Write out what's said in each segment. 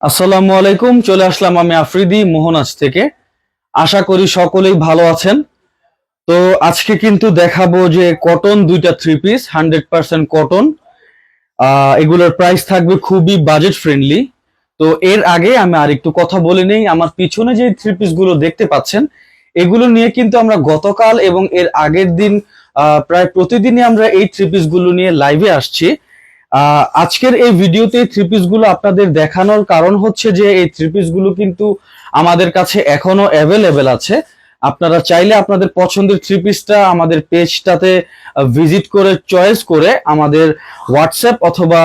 আসসালামু আলাইকুম। চলে আসলাম আমি আফ্রিদি মোহনাজ থেকে। আশা করি সকলেই ভালো আছেন। তো আজকে কিন্তু দেখাবো যে কটন দুইটা থ্রি পিস 100% কটন। এগুলোর প্রাইস থাকবে খুবই বাজেট ফ্রেন্ডলি। তো এর আগে আমি আর একটু কথা বলে নেই। আমার পিছনে যে থ্রি পিস গুলো দেখতে পাচ্ছেন এগুলো নিয়ে কিন্তু আমরা গতকাল এবং এর আগের দিন প্রায় প্রতিদিনই আমরা এই থ্রি পিস গুলো নিয়ে লাইভে আসছি। আজকের এই ভিডিওতে থ্রি পিস গুলো আপনাদের দেখানোর কারণ হচ্ছে যে এই থ্রি পিস গুলো কিন্তু আমাদের কাছে এখনো অ্যাভেলেবেল আছে। আপনারা চাইলে আপনাদের পছন্দের থ্রি পিসটা আমাদের পেজটাতে ভিজিট করে চয়েস করে আমাদের হোয়াটসঅ্যাপ অথবা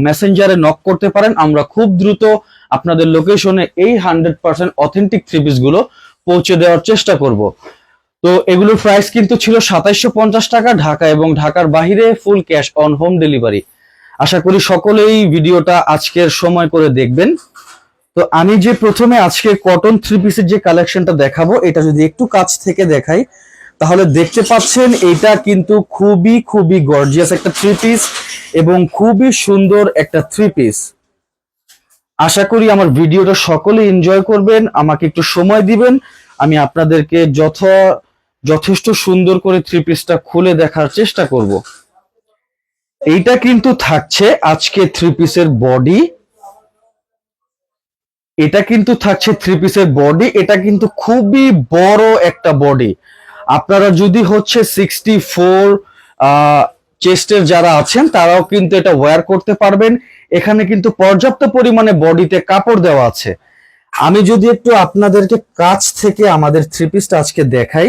মেসেঞ্জারে নক করতে পারেন। আমরা খুব দ্রুত আপনাদের লোকেশনে এই 100% অথেন্টিক থ্রি পিস গুলো পৌঁছে দেওয়ার চেষ্টা করব। তো এগুলোর প্রাইস কিন্তু ছিল 2750 টাকা ঢাকা এবং ঢাকার বাহিরে full cash on home delivery. আশা করি সকলেই ভিডিওটা আজকের সময় করে দেখবেন। তো আমি যে প্রথমে আজকে কটন থ্রি পিসের যে কালেকশনটা দেখাবো এটা যদি একটু কাছ থেকে দেখাই তাহলে দেখতে পাচ্ছেন এটা কিন্তু খুবই খুবই গর্জিয়াস একটা থ্রি পিস এবং খুবই সুন্দর একটা থ্রি পিস। আশা করি আমার ভিডিওটা সকলে এনজয় করবেন, আমাকে একটু সময় দিবেন, আমি আপনাদেরকে যথেষ্ট সুন্দর করে থ্রি পিসটা খুলে দেখার চেষ্টা করব। এইটা কিন্তু থাকছে আজকে থ্রি পিসের বডি। এটা কিন্তু থাকছে থ্রি পিসের বডি। এটা কিন্তু খুবই বড় একটা বডি। আপনারা যদি হচ্ছে 64 চেস্টের যারা আছেন তারাও কিন্তু এটা ওয়্যার করতে পারবেন। এখানে কিন্তু পর্যাপ্ত পরিমাণে বডিতে কাপড় দেওয়া আছে। আমি যদি একটু আপনাদেরকে কাছ থেকে আমাদের থ্রি পিসটা আজকে দেখাই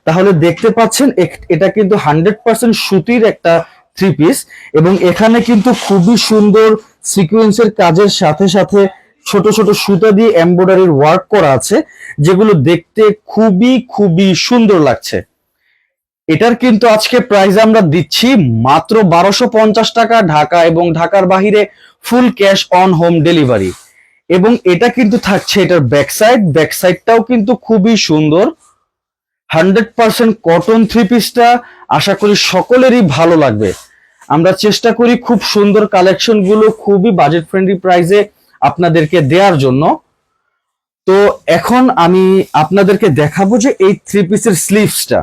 তাহলে দেখতে পাচ্ছেন এটা কিন্তু 100% সুতির একটা থ্রি পিস এবং এখানে কিন্তু খুবই সুন্দর সিকোয়েন্সের কাজের সাথে সাথে ছোট ছোট সুতা দিয়ে এমব্রয়ডারির ওয়ার্ক করা আছে, যেগুলো দেখতে খুবই খুবই সুন্দর লাগছে। এটার কিন্তু আজকে প্রাইস আমরা দিচ্ছি মাত্র 1250 টাকা ঢাকা এবং ঢাকার বাহিরে full cash on home delivery. এবং এটা কিন্তু থাকছে এটার ব্যাক সাইডটাও কিন্তু খুবই সুন্দর। 100% কটন থ্রি পিসটা আশা করি সকলেরই ভালো লাগবে। আমরা চেষ্টা করি খুব সুন্দর কালেকশন গুলো খুবই বাজেট ফ্রেন্ডলি প্রাইসে আপনাদেরকে দেওয়ার জন্য। তো এখন আমি আপনাদেরকে দেখাবো যে এই থ্রি পিসের স্লিভসটা,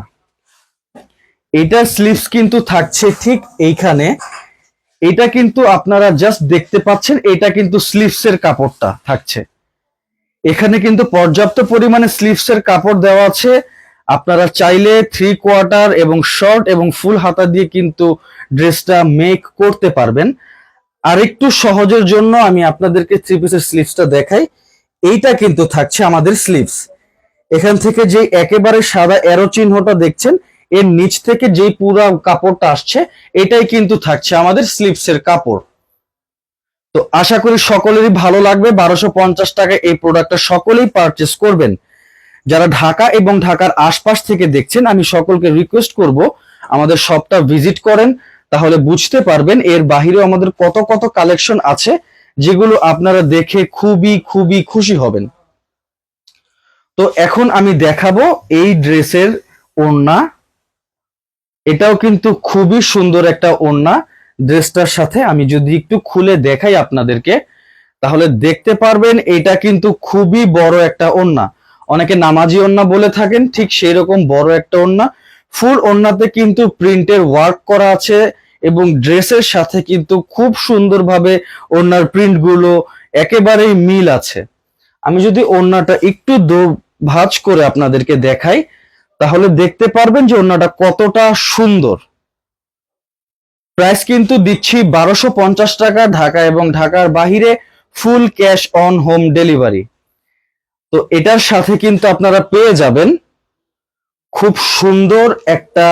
এটার স্লিভস কিন্তু থাকছে ঠিক এইখানে। এটা কিন্তু আপনারা জাস্ট দেখতে পাচ্ছেন, এটা কিন্তু স্লিভসের কাপড়টা থাকছে। এখানে কিন্তু পর্যাপ্ত পরিমাণে স্লিভসের কাপড় দেওয়া আছে। আপনারা চাইলে 3/4 এবং শর্ট এবং ফুল হাতা দিয়ে কিন্তু ড্রেসটা মেক করতে পারবেন। আর একটু সহজের জন্য আমি আপনাদেরকে থ্রি পিসের স্লিভসটা দেখাই। এইটা কিন্তু থাকছে আমাদের স্লিভস। এখান থেকে যে একেবারে সাদা এরো চিহ্নটা দেখছেন এর নিচ থেকে যেই পুরো কাপড়টা আসছে এটাই কিন্তু থাকছে আমাদের স্লিভসের কাপড়। তো আশা করি সকলেরই ভালো লাগবে। 1250 টাকায় এই প্রোডাক্টটা সকলেই পারচেস করবেন। যারা ঢাকা এবং ঢাকার আশপাশ থেকে দেখছেন আমি সকলকে রিকোয়েস্ট করব আমাদের শপটা ভিজিট করেন, তাহলে বুঝতে পারবেন এর বাহিরেও আমাদের কত কত কালেকশন আছে যেগুলো আপনারা দেখে খুবই খুবই খুশি হবেন। তো এখন আমি দেখাবো এই ড্রেসের ওড়না। এটাও কিন্তু খুবই সুন্দর একটা ওড়না। ড্রেসটার সাথে আমি যদি একটু খুলে দেখাই আপনাদেরকে তাহলে দেখতে পারবেন এটা কিন্তু খুবই বড় একটা ওড়না। অনেকে নামাজি ওড়না বলে থাকেন, ঠিক সেই রকম বড় একটা ওড়না। ফুল ওড়নাতে কিন্তু প্রিন্টের ওয়ার্ক করা আছে এবং ড্রেসের সাথে কিন্তু খুব সুন্দরভাবে ওড়নার প্রিন্ট গুলো একেবারেই মিল আছে। আমি যদি ওড়নাটা একটু ভাঁজ করে আপনাদেরকে দেখাই তাহলে দেখতে পারবেন যে ওড়নাটা কতটা সুন্দর। প্রাইস কিন্তু দিচ্ছি 1250 টাকা ঢাকা এবং ঢাকার বাহিরে full cash on home delivery. তো এটার সাথে কিন্তু আপনারা পেয়ে যাবেন খুব সুন্দর একটা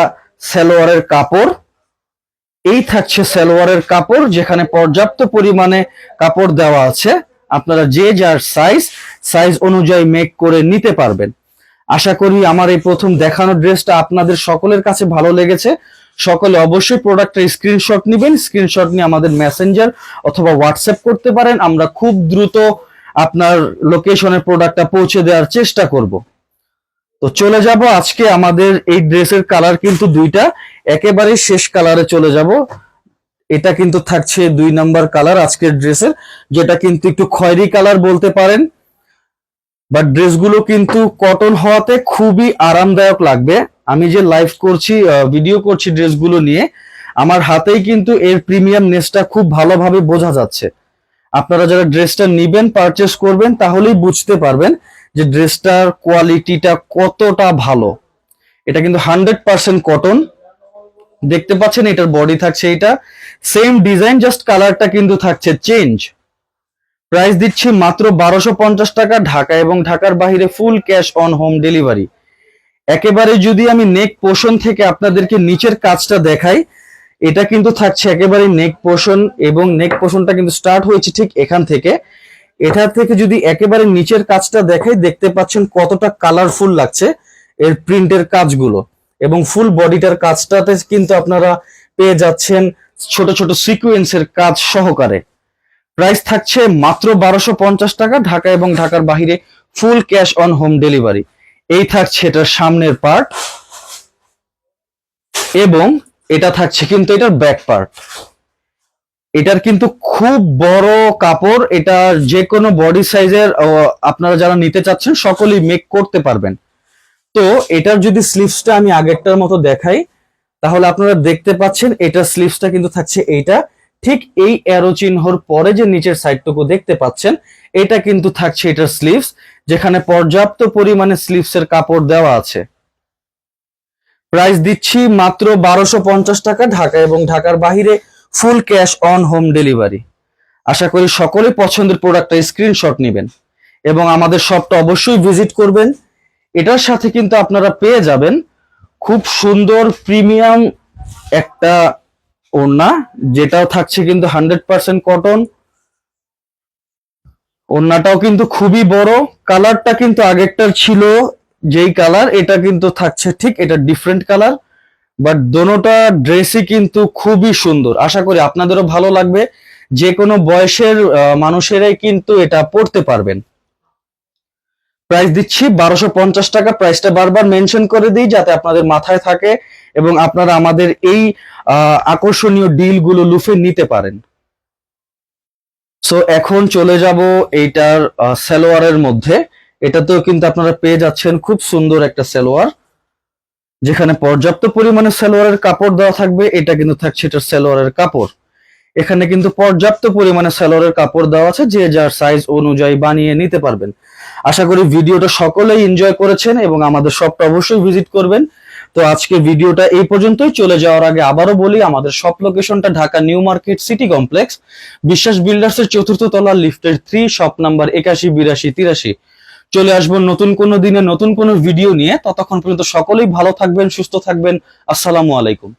সালোয়ারের কাপড়। এই থাকছে সালোয়ারের কাপড়, যেখানে পর্যাপ্ত পরিমাণে কাপড় দেওয়া আছে। আপনারা যে যার সাইজ অনুযায়ী মেক করে নিতে পারবেন। আশা করি আমার এই প্রথম দেখানো ড্রেসটা আপনাদের সকলের কাছে ভালো লেগেছে। সকলে অবশ্যই প্রোডাক্টের স্ক্রিনশট নেবেন। স্ক্রিনশট নিয়ে আমাদের মেসেঞ্জার অথবা হোয়াটসঅ্যাপ করতে পারেন। আমরা খুব দ্রুত আপনার লোকেশনে প্রোডাক্টটা পৌঁছে দেওয়ার চেষ্টা করব। তো চলে যাব আজকে আমাদের এই ড্রেসের কালার কিন্তু দুইটা, একেবারে শেষ কালারে চলে যাব। এটা কিন্তু থাকছে 2 নাম্বার কালার আজকের ড্রেসের, যেটা কিন্তু একটু খয়েরি কালার বলতে পারেন। বাট ড্রেসগুলো কিন্তু কটন হওয়াতে খুবই আরামদায়ক লাগবে। আমি যে লাইভ করছি, ভিডিও করছি ড্রেসগুলো নিয়ে, আমার হাতেই কিন্তু এর প্রিমিয়াম নেসটা খুব ভালোভাবে বোঝা যাচ্ছে। আপনারা যারা ড্রেসটা নিবেন, পারচেস করবেন, তাহলেই বুঝতে পারবেন যে ড্রেসটার কোয়ালিটিটা কতটা ভালো। এটা কিন্তু 100% কটন। দেখতে পাচ্ছেন এটার বডি থাকছে এটা সেম ডিজাইন, জাস্ট কালারটা কিন্তু থাকছে চেঞ্জ। প্রাইস দিচ্ছি মাত্র 1250 টাকা, ঢাকা এবং ঢাকার বাইরে full cash on home delivery. একেবারে যদি আমি নেক পোর্শন থেকে আপনাদেরকে নিচের কাজটা দেখাই, এটা কিন্তু থাকছে একেবারে নেক পোর্শন, এবং নেক পোর্শনটা কিন্তু স্টার্ট হয়েছে ঠিক এখান থেকে। এটা থেকে যদি একেবারে নিচের কাজটা দেখাই, দেখতে পাচ্ছেন কতটা কালারফুল লাগছে এর প্রিন্টের কাজগুলো, এবং ফুল বডিটার কাজটাতে কিন্তু আপনারা পেয়ে যাচ্ছেন ছোট ছোট সিকোয়েন্সের কাজ সহকারে। প্রাইস থাকছে মাত্র 1250 টাকা, ঢাকা এবং ঢাকার বাইরে full cash on home delivery. এই থাকছে এটার সামনের পার্ট, এবং এটা থাকছে কিন্তু এটার ব্যাক পার্ট। এটার কিন্তু খুব বড় কাপড়, এটা যে কোনো বডি সাইজের আপনারা যারা নিতে চাচ্ছেন সকলেই মেক করতে পারবেন। তো এটার যদি স্লিভসটা আমি আগেরটার মতো দেখাই, তাহলে আপনারা দেখতে পাচ্ছেন এটার স্লিভসটা কিন্তু থাকছে এইটা, ঠিক এই অ্যারো চিহ্নর পরে যে নিচের সাইডটুকু দেখতে পাচ্ছেন, এটা কিন্তু থাকছে এটার স্লিভস, যেখানে পর্যাপ্ত পরিমাণে স্লিভসের কাপড় দেওয়া আছে। প্রাইস দিচ্ছি মাত্র 1250 টাকা, ঢাকা এবং ঢাকার বাইরে full cash on home delivery. আশা করি সকলে পছন্দের প্রোডাক্টটা স্ক্রিনশট নেবেন এবং আমাদের শপটা অবশ্যই ভিজিট করবেন। এটার সাথে কিন্তু আপনারা পেয়ে যাবেন খুব সুন্দর প্রিমিয়াম একটা ওড়না, যেটাও থাকছে কিন্তু 100% কটন। ওড়নাটাও কিন্তু খুবই বড়, কালারটা কিন্তু আগেরটার ছিল যেই কালার, এটা কিন্তু থাকছে ঠিক এটা ডিফারেন্ট কালার। বাট দোনোটা ড্রেসই কিন্তু খুবই সুন্দর, আশা করি আপনাদেরও ভালো লাগবে। যে কোনো বয়সের মানুষেরাই কিন্তু এটা পড়তে পারবেন। প্রাইস দিচ্ছি 1250 টাকা, প্রাইসটা বারবার মেনশন করে দিই যাতে আপনাদের মাথায় থাকে এবং আপনারা আমাদের এই আকর্ষণীয় ডিলগুলো লুফে নিতে পারেন। সো এখন চলে যাব এইটার সালোয়ারের মধ্যে। এটাতেও কিন্তু আপনারা পেয়ে যাচ্ছেন খুব সুন্দর একটা সালোয়ার, যেখানে পর্যাপ্ত পরিমাণে সালোয়ারের কাপড় দেওয়া থাকবে। এটা কিন্তু থাকছে এটার সালোয়ারের কাপড়, এখানে কিন্তু পর্যাপ্ত পরিমাণে সালোয়ারের কাপড় দেওয়া আছে, যে যার সাইজ অনুযায়ী বানিয়ে নিতে পারবেন। আশা করি ভিডিওটা সকলেই এনজয় করেছেন এবং আমাদের শপটা অবশ্যই ভিজিট করবেন। তো আজকে ভিডিওটা এই পর্যন্তই। চলে যাওয়ার আগে আবারও বলি, আমাদের শপ লোকেশনটা Dhaka new market city complex, বিশ্বাস বিল্ডার্স এর 4র্থ তলা, লিফটের 3, শপ নাম্বার 81 82 83। চলে আসবো নতুন কোনো দিনে নতুন কোনো ভিডিও নিয়ে। ততক্ষণ পর্যন্ত সকলেই ভালো থাকবেন, সুস্থ থাকবেন। আসসালামু আলাইকুম।